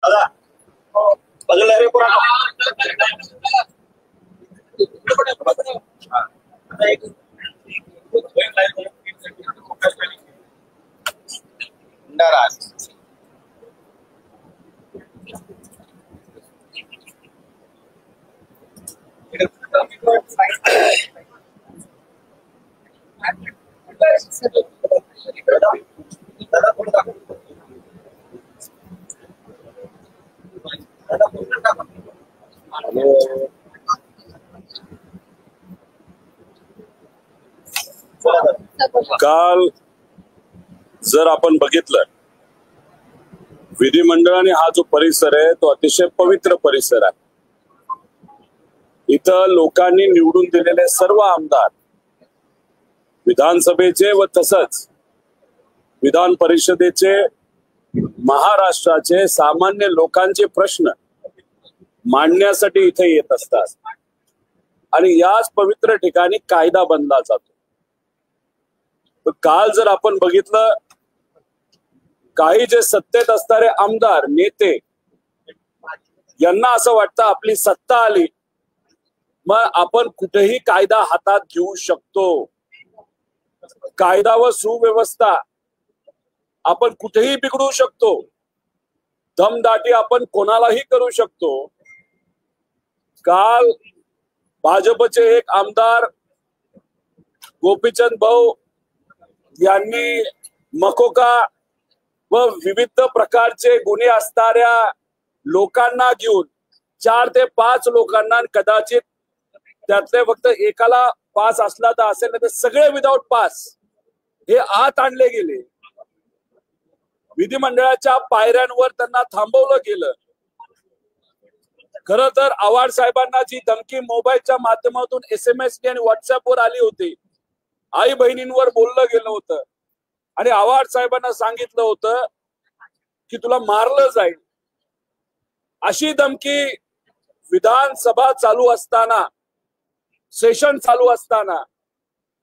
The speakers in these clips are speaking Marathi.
दादा बघलं रे पुरा काल जर आपण बघितलं विधिमंडळाने हा जो परिसर आहे तो अतिशय पवित्र परिसर आहे. इथं लोकांनी निवडून दिलेले सर्व आमदार विधानसभेचे व तसंच विधान परिषदेचे महाराष्ट्राचे सामान्य लोकांचे प्रश्न मांडण्यासाठी इथे येत असतात आणि याच पवित्र ठिकाणी कायदा बनला जातो. काल जर आपण बघितलं काही जे सत्तेत असणारे आमदार नेते यांना असं वाटतं आपली सत्ता आली मग आपण कुठेही कायदा हातात घेऊ शकतो. कायदा व सुव्यवस्था आपण कुठेही बिघडू शकतो. दमदाटी आपण कोणालाही करू शकतो. काल भाजपचे एक आमदार गोपीचंद भाऊ यांनी मकोका व विविध प्रकारचे गुन्हे असणाऱ्या लोकांना घेऊन 4 ते 5 लोकांना कदाचित त्यातले फक्त एकाला पास असला तर असेल नाही तर सगळे विदाउट पास हे आत आणले गेले. विधिमंडळाच्या पायऱ्यांवर त्यांना थांबवलं गेलं. खरं तर आव्हाड साहेबांना जी धमकी मोबाईलच्या माध्यमातून SMS आणि व्हॉट्सअपवर आली होती, आई बहिणींवर बोललं गेलं होतं आणि आव्हाड साहेबांना सांगितलं होतं की तुला मारलं जाईल. अशी धमकी विधानसभा चालू असताना सेशन चालू असताना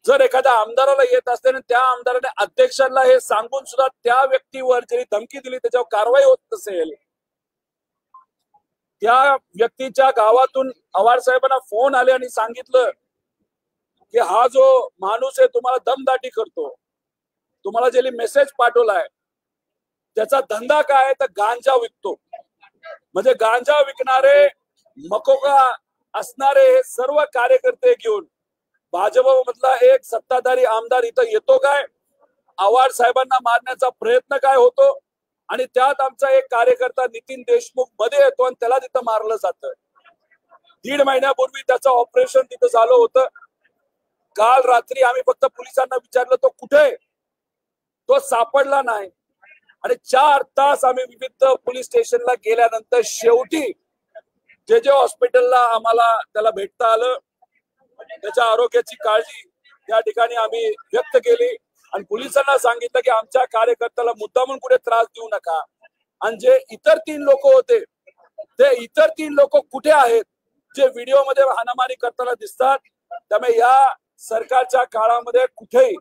जर एखाद्या आमदाराला येत असते आणि त्या आमदाराने अध्यक्षांना हे सांगून सुद्धा त्या व्यक्तीवर जरी धमकी दिली त्याच्यावर कारवाई होत नसेल, त्या व्यक्तीच्या गावातून आव्हाड साहेबांना फोन आले आणि सांगितलं की हा जो माणूस आहे तुम्हाला दमदाटी करतो, तुम्हाला जे मेसेज पाठवलाय त्याचा धंदा काय आहे तर गांजा विकतो. म्हणजे गांजा विकणारे मकोका असणारे हे सर्व कार्यकर्ते घेऊन भाजपमधला एक सत्ताधारी आमदार इथं येतो काय, आव्हाड साहेबांना मारण्याचा प्रयत्न काय होतो आणि त्यात आमचा एक कार्यकर्ता नितीन देशमुख मध्ये येतो आणि त्याला तिथं मारलं जातं. 1.5 महिन्यापूर्वी त्याचं ऑपरेशन तिथं झालं होतं. काल रात्री आम्ही फक्त पोलिसांना विचारलं तो कुठे, तो सापडला नाही आणि 4 तास आम्ही विविध पोलीस स्टेशनला गेल्यानंतर शेवटी जे हॉस्पिटलला आम्हाला त्याला भेटता आलं. त्याच्या आरोग्याची काळजी त्या ठिकाणी आम्ही व्यक्त केली आणि पोलिसांना सांगितलं की आमच्या कार्यकर्त्याला मुद्दामून कुठे त्रास देऊ नका. आणि जे इतर 3 लोक होते ते इतर 3 लोक कुठे आहेत जे व्हिडिओमध्ये हाणामारी करताना दिसतात. त्यामुळे या सरकारच्या काळामध्ये कुठेही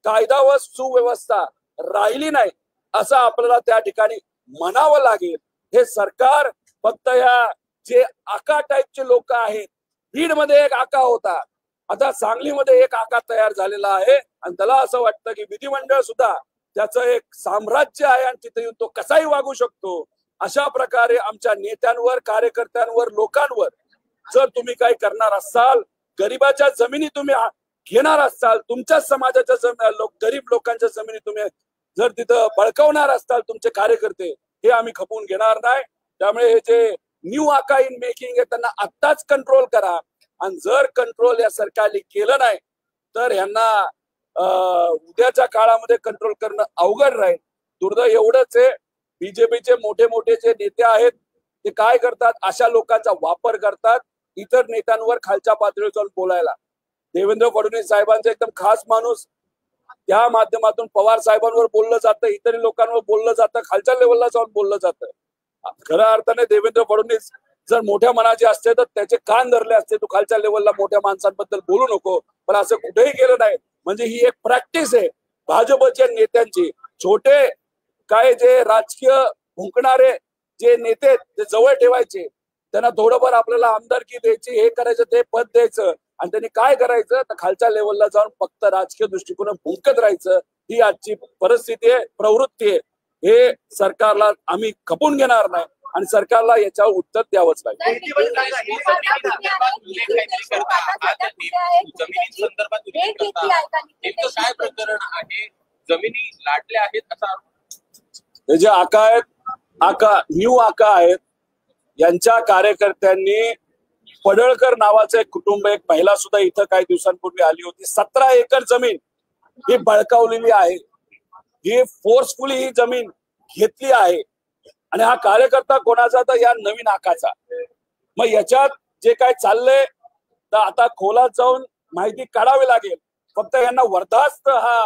कायदा व सुव्यवस्था राहिली नाही असं आपल्याला त्या ठिकाणी म्हणावं लागेल. हे सरकार फक्त ह्या जे आका टाईपचे लोक आहेत, बीडमध्ये एक आका होता, आता सांगलीमध्ये एक आका तयार झालेला आहे आणि त्याला असं वाटतं की विधिमंडळ सुद्धा त्याचं एक साम्राज्य आहे आणि तिथे येऊन तो कसाही वागू शकतो. अशा प्रकारे आमच्या नेत्यांवर, कार्यकर्त्यांवर, लोकांवर जर तुम्ही काही करणार असाल, गरिबाच्या जमिनी तुम्ही घेणार असाल, तुमच्याच समाजाच्या गरीब लोकांच्या जमिनी तुम्ही जर तिथं बळकावणार असाल तुमचे कार्यकर्ते, हे आम्ही खपवून घेणार नाही. त्यामुळे हे जे न्यू आका इन मेकिंग आहे त्यांना आत्ताच कंट्रोल करा आणि जर कंट्रोल या सरकारने केलं नाही तर यांना उद्याच्या काळामध्ये कंट्रोल करणं अवघड राहील. दुर्दैव एवढंच आहे, बीजेपीचे मोठे मोठे जे नेते आहेत ते काय करतात, अशा लोकांचा वापर करतात इतर नेत्यांवर खालच्या पातळीवर जाऊन बोलायला. देवेंद्र फडणवीस साहेबांचा एकदम खास माणूस, त्या माध्यमातून पवार साहेबांवर बोललं जातं, इतर लोकांवर बोललं जातं, खालच्या लेवलला जाऊन बोललं जातं. खऱ्या अर्थाने देवेंद्र फडणवीस जर मोठ्या मनाचे असते तर त्याचे कान धरले असते, तू खालच्या लेवलला मोठ्या माणसांबद्दल बोलू नको, पण असं कुठेही केलं नाही. म्हणजे ही एक प्रॅक्टिस आहे भाजपच्या नेत्यांची. छोटे काय जे राजकीय भुंकणारे जे नेते आहेत ते जवळ ठेवायचे, त्यांना थोडंफार आपल्याला आमदारकी द्यायची, हे करायचं, ते पद द्यायचं, आणि त्यांनी काय करायचं तर खालच्या लेवलला जाऊन फक्त राजकीय दृष्टिकोन भुंकत राहायचं. ही आजची परिस्थिती आहे, प्रवृत्ती आहे. हे सरकारला आम्ही खपून घेणार नाही आणि सरकारला याच्यावर उत्तर द्यावंच लागेल. जमिनी लाटल्या आहेत असा हे जे आका आहेत, न्यू आका आहेत, यांच्या कार्यकर्त्यांनी पडळकर नावाचं एक कुटुंब, एक महिला सुद्धा इथं काही दिवसांपूर्वी आली होती, 17 एकर जमीन ही बळकावलेली आहे. ही फोर्सफुली ही जमीन घेतली आहे आणि हा कार्यकर्ता कोणाचा तर या नवीन आकाचा. मग याच्यात जे काय चाललंय तर आता खोलात जाऊन माहिती काढावी लागेल. फक्त यांना वरदास्त हा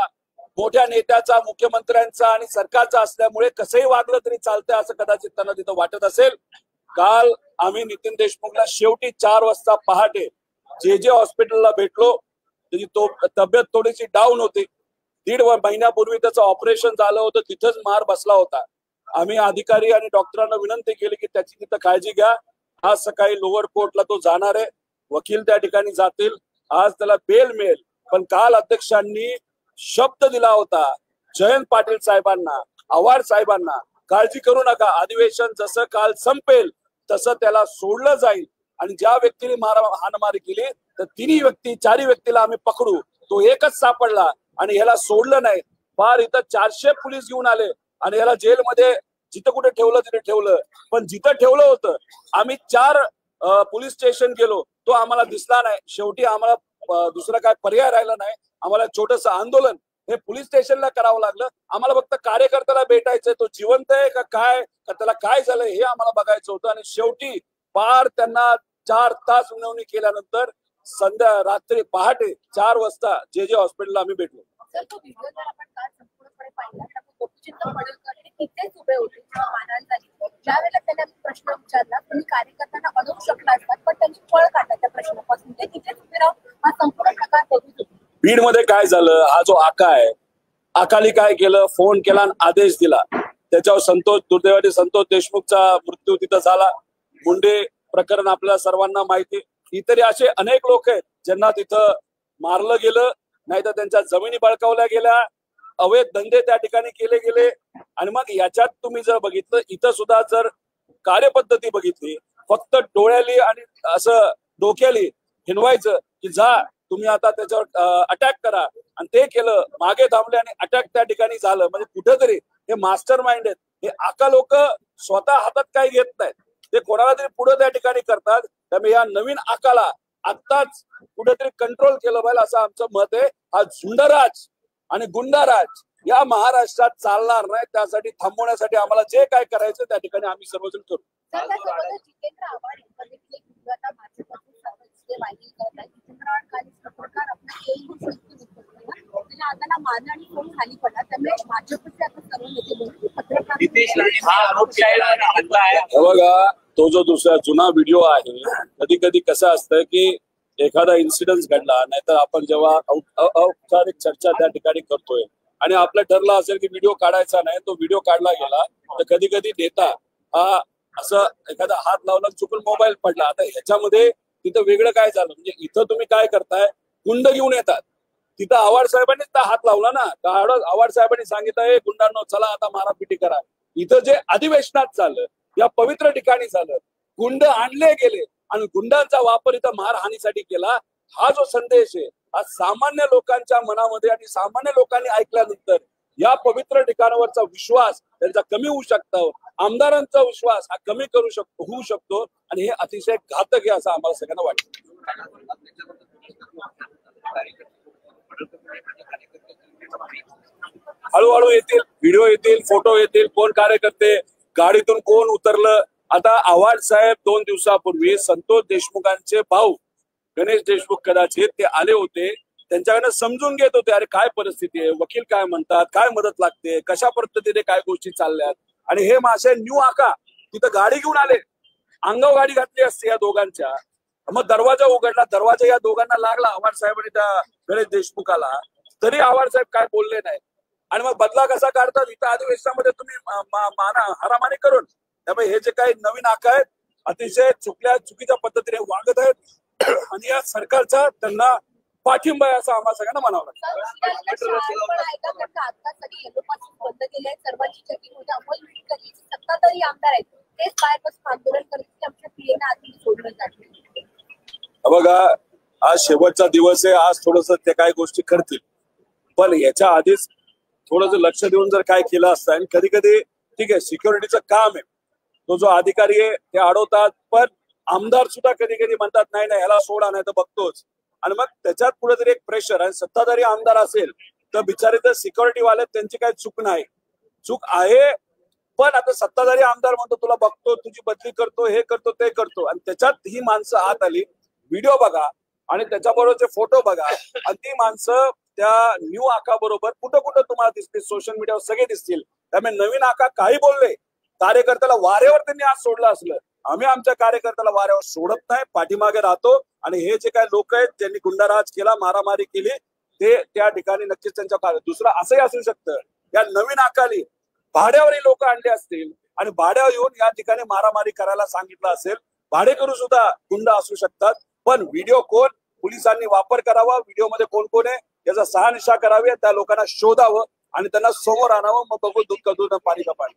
मोठ्या नेत्याचा, मुख्यमंत्र्यांचा आणि सरकारचा असल्यामुळे कसंही वागलं तरी चालतंय असं कदाचित त्यांना तिथं वाटत असेल. काल आम्ही नितीन देशमुखला शेवटी 4 वाजता पहाटे जे हॉस्पिटलला भेटलो. त्याची तब्येत थोडीशी डाऊन होती. 1.5 महिन्यापूर्वी त्याचं ऑपरेशन झालं होतं, तिथंच मार बसला होता. आम्ही अधिकारी आणि डॉक्टरांना विनंती केली की त्याची तिथं काळजी घ्या. आज सकाळी लोअर कोर्टला तो जाणार आहे, वकील त्या ठिकाणी जातील, आज त्याला बेल मिळेल. पण काल अध्यक्षांनी शब्द दिला होता जयंत पाटील साहेबांना, आव्हाड साहेबांना, काळजी करू नका, अधिवेशन जसं काल संपेल तसं त्याला सोडलं जाईल आणि ज्या व्यक्तीने हाणमारी केली तर 4 व्यक्तीला आम्ही पकडू. तो एकच सापडला आणि ह्याला सोडलं नाही. फार इथं 400 पोलीस घेऊन आले आणि ह्याला जेलमध्ये जिथं कुठे ठेवलं तिथे ठेवलं. पण जिथं ठेवलं होतं आम्ही 4 पोलीस स्टेशन गेलो, तो आम्हाला दिसला नाही. शेवटी आम्हाला दुसरा काय पर्याय राहिला नाही. आम्हाला छोटंसं आंदोलन हे पोलीस स्टेशनला करावं लागलं. आम्हाला फक्त कार्यकर्त्याला भेटायचंय, तो जिवंत आहे का काय, का त्याला काय झालंय हे आम्हाला बघायचं होतं. आणि शेवटी पार त्यांना 4 तास विनवणी केल्यानंतर रात्री पहाटे 4 वाजता जे हॉस्पिटलला आम्ही भेटलो. सर, तो व्हिडिओ जर आपण काल संपूर्णपणे पाहिला तर गोपीचंद पडळकर हे तिथेच उभे होते जेव्हा मारहाण झाली. ज्यावेळेला त्यांना प्रश्न विचारला, तुम्ही कार्यकर्त्यांना अडवू शकला असतात, पण त्यांची पळ काढला त्या प्रश्नापासून. ते तिथेच उभे राहून हा संपूर्ण प्रकार बघत होते. बीड मध्ये काय झालं, हा जो आका आहे, आकाली काय केलं, फोन केला आणि आदेश दिला. त्याच्यावर दुर्दैवाने संतोष देशमुखचा मृत्यू तिथं झाला. मुंडे प्रकरण आपल्याला सर्वांना माहिती. इतरही असे अनेक लोक आहेत ज्यांना तिथं मारलं गेलं, नाहीतर त्यांच्या जमिनी बळकावल्या गेल्या, अवैध धंदे त्या ठिकाणी केले गेले. आणि मग याच्यात तुम्ही जर बघितलं, इथं सुद्धा जर कार्यपद्धती बघितली, फक्त डोळ्याली आणि असं डोक्याली हिनवायचं की जा तुम्ही आता त्याच्यावर अटॅक करा, आणि ते केलं, मागे थांबले आणि अटॅक त्या ठिकाणी झालं. म्हणजे कुठेतरी हे मास्टर माइंड आहेत. हे आका लोक स्वतः हातात काही घेत नाहीत, ते कोणाला तरी पुढे त्या ठिकाणी करतात. त्यामुळे या नवीन आकाला आत्ताच कुठेतरी कंट्रोल केलं पाहिजे असं आमचं मत आहे. हा झुंडराज आणि गुंडाराज या महाराष्ट्रात चालणार नाही. त्यासाठी थांबवण्यासाठी आम्हाला जे काय करायचं त्या ठिकाणी आम्ही सर्वजण करू. जितेंद्र आव्हाड आणि फोन खाली पडला, त्यामुळे भाजपचे आता सर्व नेते बघा, तो जो दुसरा जुना व्हिडिओ आहे, कधी कधी कसं असतं की एखादा इन्सिडेंट घडला, नाहीतर आपण जेव्हा औपचारिक चर्चा त्या ठिकाणी करतोय आणि आपलं ठरलं असेल की व्हिडिओ काढायचा नाही, तो व्हिडिओ काढला गेला तर कधी कधी नेता हा असं एखादा हात लावला चुकून मोबाईल पडला. आता ह्याच्यामध्ये तिथं वेगळं काय झालं, म्हणजे इथं तुम्ही काय करताय, गुंड घेऊन येतात. तिथं आव्हाड साहेबांनीच हात लावला ना, आव्हाड साहेबांनी सांगितलं गुंडांनो चला आता मारापिटी करा. इथं जे अधिवेशनात झालं, या पवित्र ठिकाणी झालं, गुंड आणले गेले आणि गुंडांचा वापर इथं मारहाणीसाठी केला. हा जो संदेश आहे हा सामान्य लोकांच्या मनामध्ये आणि सामान्य लोकांनी ऐकल्यानंतर या पवित्र ठिकाणावरचा विश्वास त्यांचा कमी होऊ शकतो. आमदारांचा विश्वास हा कमी होऊ शकतो आणि हे अतिशय घातक आहे असं आम्हाला सगळ्यांना वाटतं. हळूहळू येतील व्हिडिओ, येतील फोटो, येतील कोण कार्यकर्ते, गाडीतून कोण उतरलं. आता आव्हाड साहेब 2 दिवसापूर्वी संतोष देशमुखांचे भाऊ गणेश देशमुख कदाचित ते आले होते, त्यांच्याकडनं समजून घेत होते अरे काय परिस्थिती आहे, वकील काय म्हणतात, काय मदत लागते, कशा पद्धतीने काय गोष्टी चालल्यात. आणि हे मासे न्यू आका तिथं गाडी घेऊन आले, अंगावर गाडी घातली असते या दोघांच्या. मग दरवाजा उघडला, दरवाजा या दोघांना लागला आव्हाड साहेबांनी त्या गणेश देशमुखाला, तरी आव्हाड साहेब काय बोलले नाही. आणि मग बदला कसा काढतात, इथं अधिवेशनामध्ये तुम्ही हारामारी करून त्यामुळे हे जे काही नवीन आका आहेत अतिशय चुकीच्या पद्धतीने वागत आहेत आणि या सरकारचा त्यांना पाठिंबा आहे असं आम्हाला सगळ्यांना म्हणावं लागतं. आता सगळी येलोपासून बंद केले आहेत, सर्वांची चेकिंग होते. अमोल मिटकरी सत्ताधारी आमदार आहेत, तेच बाहेरपासून आंदोलन करत की आमच्या पीएना आधी सोडलं जाते. बघा, आज शेवटचा दिवस आहे, आज थोडस ते काही गोष्टी करतील, पण याच्या आधीच थोडस लक्ष देऊन जर काय केलं असतं. आणि कधी कधी ठीक आहे, सिक्युरिटीचं काम आहे, तो जो अधिकारी आहे ते अडवतात, पण आमदार सुद्धा कधी कधी म्हणतात नाही नाही ह्याला सोडा, नाही तर बघतोच. आणि मग त्याच्यात कुठेतरी एक प्रेशर, आणि सत्ताधारी आमदार असेल तर बिचारे तर सिक्युरिटी वाले त्यांची काही चूक नाही, चूक आहे, पण आता सत्ताधारी आमदार म्हणतो तुला बघतो, तुझी बदली करतो, हे करतो ते करतो, आणि त्याच्यात ही माणसं आत आली. व्हिडिओ बघा आणि त्याच्याबरोबरचे फोटो बघा, आणि ती माणसं त्या न्यू आका बरोबर कुठं कुठं तुम्हाला दिसतील, सोशल मीडियावर सगळे दिसतील. त्यामुळे नवीन आका काही बोलले, कार्यकर्त्याला वाऱ्यावर त्यांनी आज सोडलं असलं. आम्ही आमच्या कार्यकर्त्याला वाऱ्यावर सोडत नाही, पाठीमागे राहतो. आणि हे जे काही लोक आहेत ज्यांनी गुंडाराज केला, मारामारी केली, ते त्या ठिकाणी नक्कीच त्यांच्या दुसरं असंही असू शकतं, या नवीन आकाली भाड्यावरही लोक आणले असतील आणि भाड्यावर येऊन या ठिकाणी मारामारी करायला सांगितलं असेल. भाडेकरू सुद्धा गुंड असू शकतात, पण व्हिडिओ कोण पोलिसांनी वापर करावा, व्हिडिओ मध्ये कोण कोण आहे याचा शहानिशा करावी, त्या लोकांना शोधावं आणि त्यांना समोर आणावं. मग बघू दूध का दूध पाणी का पाणी.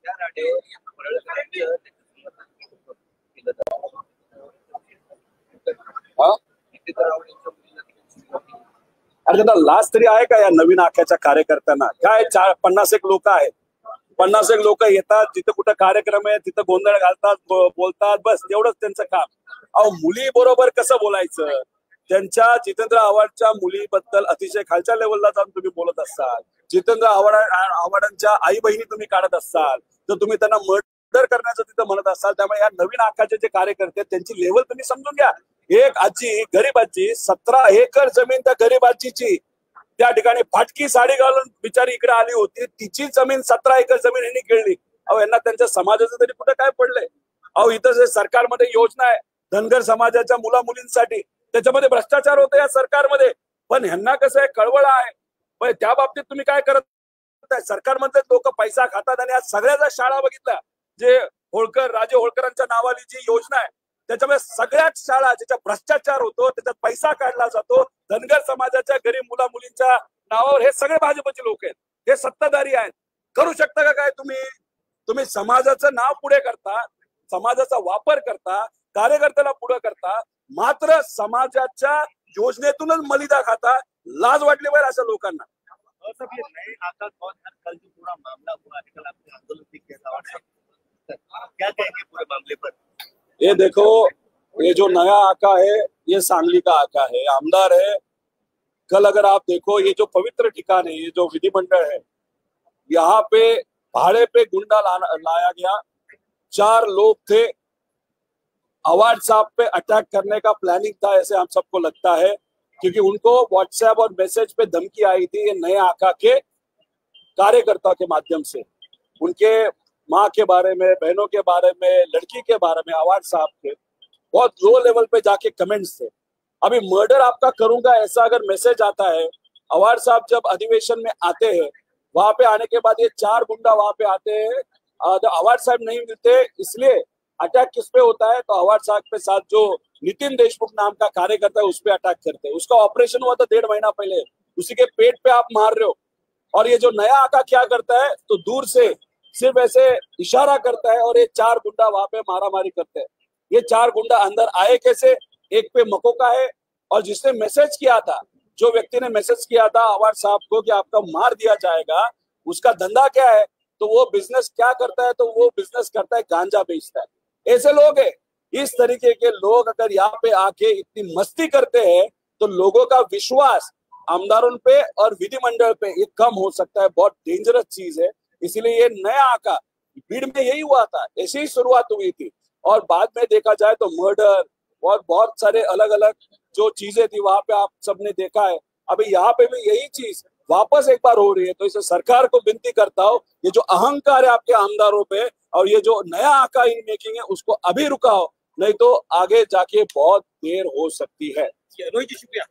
अरे त्यांना लाज तरी आहे का या नवीन आख्याच्या कार्यकर्त्यांना? काय 50 एक लोक आहेत, 50 एक लोक येतात, जिथं कुठं कार्यक्रम आहे तिथं गोंधळ घालतात, बोलतात, बस एवढंच त्यांचं काम. अहो, मुली बरोबर कसं बोलायचं? त्यांच्या जितेंद्र आव्हाडच्या मुलीबद्दल अतिशय खालच्या लेवलला जाऊन तुम्ही बोलत असाल, जितेंद्र आव्हाडांच्या आई बहिणी तुम्ही काढत असाल, तर तुम्ही त्यांना मर्डर करण्याचं तिथं म्हणत असाल. त्यामुळे या नवीन आखाचे जे कार्यकर्ते त्यांची लेवल तुम्ही समजून घ्या. एक आजी, गरीब आजी, 17 एकर जमीन त्या गरीब आजीची, त्या ठिकाणी फाटकी साडी घालून बिचारी इकडे आली होती, तिची जमीन 17 एकर जमीन यांनी गिळली. अहो, यांना त्यांच्या समाजाचं तरी कुठं काय पडलंय? अहो, इथं जे सरकारमध्ये योजना आहे धनगर समाजाच्या मुला मुलींसाठी, त्याच्यामध्ये भ्रष्टाचार होतो या सरकारमध्ये, पण ह्यांना कसं आहे, कळवळ आहे. पण त्या बाबतीत तुम्ही काय करत आहे? सरकारमध्ये लोक पैसा खातात, आणि आज सगळ्या शाळा बघितल्या, जे राजे होळकरांच्या नावाली जी योजना आहे त्याच्यामुळे सगळ्याच शाळा ज्याच्यात भ्रष्टाचार होतो, त्याच्यात पैसा काढला जातो, धनगर समाजाच्या गरीब मुला मुलींच्या नावावर, हे सगळे भाजपचे लोक आहेत, हे सत्ताधारी आहेत. करू शकता का काय तुम्ही समाजाचं नाव पुढे करता, समाजाचा वापर करता, कार्यकर्त्याला पुढे करता, मात्र समाजाच्या योजनेतूनच मलिदा खाता. लाज वाटली पाहिजे अशा लोकांना. क्या कहेंगे पूरे मामले पर? ये देखो, ये जो नया आका है ये सांगली का आका है, आमदार है. कल अगर आप देखो, ये जो पवित्र ठिकान है, ये जो विधिमंडल है, यहाँ पे भाड़े पे गुंडा लाया गया. 4 लोग थे, अवार्ड साहब पे अटैक करने का प्लानिंग था ऐसे हम सबको लगता है, क्योंकि उनको व्हाट्सएप और मैसेज पे धमकी आई थी ये नए आका के कार्यकर्ता के माध्यम से, उनके माँ के बारे में, बहनों के बारे में, लड़की के बारे में, अवार्ड साहब के बहुत लो लेवल पे जाके कमेंट्स थे. अभी मर्डर आपका करूंगा ऐसा अगर मैसेज आता है, अवार्ड साहब जब अधिवेशन में आते हैं, वहां पे आने के बाद ये 4 गुंडा वहां पे आते हैं, अवार्ड साहब नहीं मिलते, इसलिए अटैक किस पे होता है? तो अवार्ड साहब के साथ जो नितिन देशमुख नाम का कार्यकर्ता है उस पे अटैक करते हैं. उसका ऑपरेशन हुआ था 1.5 महीना पहले, उसी के पेट पे आप मार रहे हो. और ये जो नया आका क्या करता है, तो दूर से सिर्फ ऐसे इशारा करता है और ये 4 गुंडा वहां पे मारामारी करते हैं. ये 4 गुंडा अंदर आए कैसे? एक पे मकोका है, और जिसने मैसेज किया था, जो व्यक्ति ने मैसेज किया था अवार्ड साहब को कि आपका मार दिया जाएगा, उसका धंधा क्या है? तो वो बिजनेस क्या करता है? तो वो बिजनेस करता है गांजा बेचता है. ऐसे लोग हैं. इस तरीके के लोग अगर यहाँ पे आके इतनी मस्ती करते हैं तो लोगों का विश्वास आमदारों पे और विधिमंडल पे ये कम हो सकता है. बहुत डेंजरस चीज है. इसीलिए ये नया आका भीड़ में यही हुआ था, ऐसी ही शुरुआत हुई थी, और बाद में देखा जाए तो मर्डर और बहुत सारे अलग अलग जो चीजें थी वहां पे आप सबने देखा है. अभी यहाँ पे भी यही चीज वापस एक बार हो रही है. तो इसे सरकार को विनती करता हूँ, ये जो अहंकार है आपके आमदारों पे और ये जो नया आका इन मेकिंग है उसको अभी रुकाओ, नहीं तो आगे जाके बहुत देर हो सकती है. रोहित जी शुक्रिया.